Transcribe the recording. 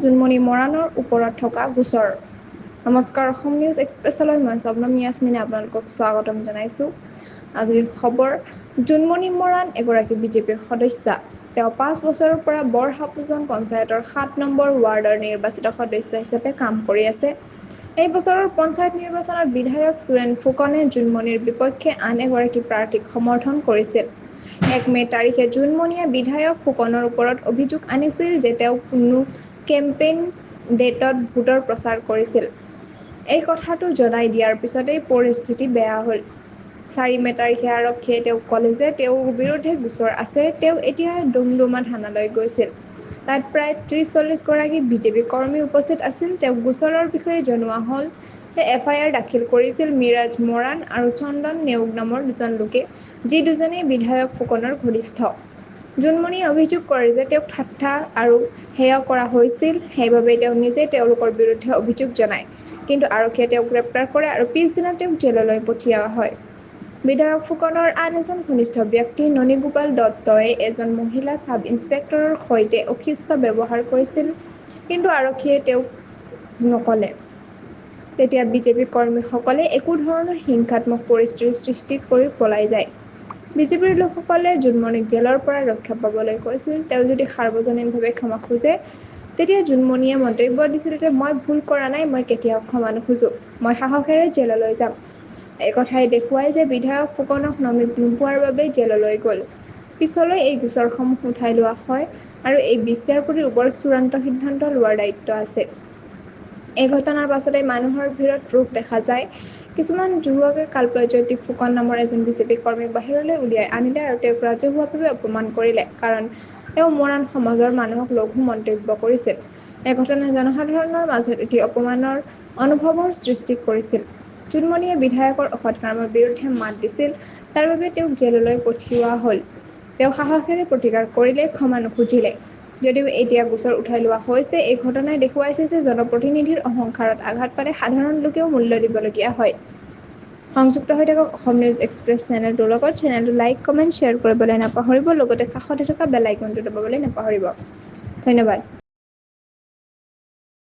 জোনমণি মৰাণৰ ওপৰত থকা গোচৰ। নমস্কাৰ, অসম নিউজ এক্সপ্ৰেছলৈ মই স্বপ্নম ইয়াছমিনে আপোনালোকক স্বাগতম জনাইছোঁ। আজিৰ খবৰ, জোনমণি মৰাণ এগৰাকী বিজেপিৰ সদস্যা। তেওঁ 5 বছৰৰ পৰা বৰহাপুজন পঞ্চায়তৰ 7 নম্বৰ ৱাৰ্ডৰ নিৰ্বাচিত সদস্য হিচাপে কাম কৰি আছে। এই বছৰৰ পঞ্চায়ত নিৰ্বাচনত বিধায়ক সুৰেন ফুকনে জোনমণিৰ বিপক্ষে আন এগৰাকী প্ৰাৰ্থীক সমৰ্থন কৰিছিল। 1 মে তাৰিখে জোনমণিয়ে বিধায়ক ফুকনৰ ওপৰত অভিযোগ আনিছিল যে তেওঁ কোনো কেম্পেইন ডেটত ভোটৰ প্ৰচাৰ কৰিছিল। এই কথাটো জনাই দিয়াৰ পিছতেই পৰিস্থিতি বেয়া হ'ল। 4 মে তাৰিখে আৰক্ষীয়ে তেওঁক ক'লে যে তেওঁৰ বিৰুদ্ধে গোচৰ আছে। তেওঁ এতিয়া ডুমডুমা থানালৈ গৈছিল। তাত প্ৰায় 30-40 গৰাকী বিজেপি কৰ্মী উপস্থিত আছিল। তেওঁক গোচৰৰ বিষয়ে জনোৱা হ'ল যে এফআইআৰ দাখিল কৰিছিল মিৰাজ মৰাণ আৰু চন্দন নেওগ নামৰ দুজন লোকে, যি দুজনেই বিধায়ক ফুকনৰ ঘনিষ্ঠ। জোনমণিয়ে অভিযোগ কৰে যে তেওঁক ঠাট্টা আৰু হেয় কৰা হৈছিল। সেইবাবেই তেওঁ নিজে তেওঁলোকৰ বিৰুদ্ধে অভিযোগ জনায়। কিন্তু আৰক্ষীয়ে তেওঁক গ্ৰেপ্তাৰ কৰে আৰু পিছদিনা তেওঁক জেললৈ পঠিওৱা হয়। বিধায়ক ফুকনৰ আন এজন ঘনিষ্ঠ ব্যক্তি ননীগোপাল দত্তই এজন মহিলা ছাব ইন্সপেক্টৰৰ সৈতে অশিষ্ট ব্যৱহাৰ কৰিছিল, কিন্তু আৰক্ষীয়ে তেওঁক নকলে। তেতিয়া বিজেপি কৰ্মীসকলে একো ধৰণৰ হিংসাত্মক পৰিস্থিতিৰ সৃষ্টি কৰি পলাই যায়। বিজেপিৰ লোকসকলে জোনমণিক জেলৰ পৰা ৰক্ষা পাবলৈ কৈছিল। তেওঁ যদি সাৰ্বজনীনভাৱে ক্ষমা খোজে। তেতিয়া জোনমণিয়ে মন্তব্য দিছিল যে মই ভুল কৰা নাই, মই কেতিয়াও ক্ষমা নোখোজো, মই সাহসেৰে জেললৈ যাম। এই কথাই দেখুৱায় যে বিধায়ক ফুকনক নমিত নোপোৱাৰ বাবেই জেললৈ গ'ল। পিছলৈ এই গোচৰসমূহ উঠাই লোৱা হয় আৰু এই বিচাৰপতিৰ ওপৰত চূড়ান্ত সিদ্ধান্ত লোৱাৰ দায়িত্ব আছে। এই ঘটনাৰ পাছতে মানুহৰ ভিৰত ৰোষ দেখা যায়। কিছুমান যুৱকে কালপঞ্চায়তী ফুকন নামৰ এজন বিজেপি কৰ্মীক বাহিৰলৈ উলিয়াই আনিলে আৰু তেওঁক ৰাজহুৱাভাৱে অপমান কৰিলে, কাৰণ তেওঁ মৰাণ সমাজৰ মানুহক লঘু মন্তব্য কৰিছিল। এই ঘটনাই জনসাধাৰণৰ মাজত এটি অপমানৰ অনুভৱৰ সৃষ্টি কৰিছিল। জোনমণিয়ে বিধায়কৰ অসৎ কামৰ বিৰুদ্ধে মাত দিছিল। তাৰ বাবে তেওঁক জেললৈ পঠিওৱা হ'ল। তেওঁ সাহসেৰে প্ৰতিকাৰ কৰিলে, ক্ষমা নুখুজিলে। যদিও এতিয়া গোচৰ উঠাই লোৱা হৈছে, এই ঘটনাই দেখুৱাইছে যে জনপ্ৰতিনিধিৰ অহংকাৰত আঘাত পালে সাধাৰণ লোকেও মূল্য দিবলগীয়া হয়। সংযুক্ত হৈ থাকক অসম নিউজ এক্সপ্ৰেছ চেনেলটোৰ লগত। চেনেলটো লাইক, কমেণ্ট, শ্বেয়াৰ কৰিবলৈ নাপাহৰিব। লগতে কাষতে থকা বেল আইকনটো দবাবলৈ নাপাহৰিব। ধন্যবাদ।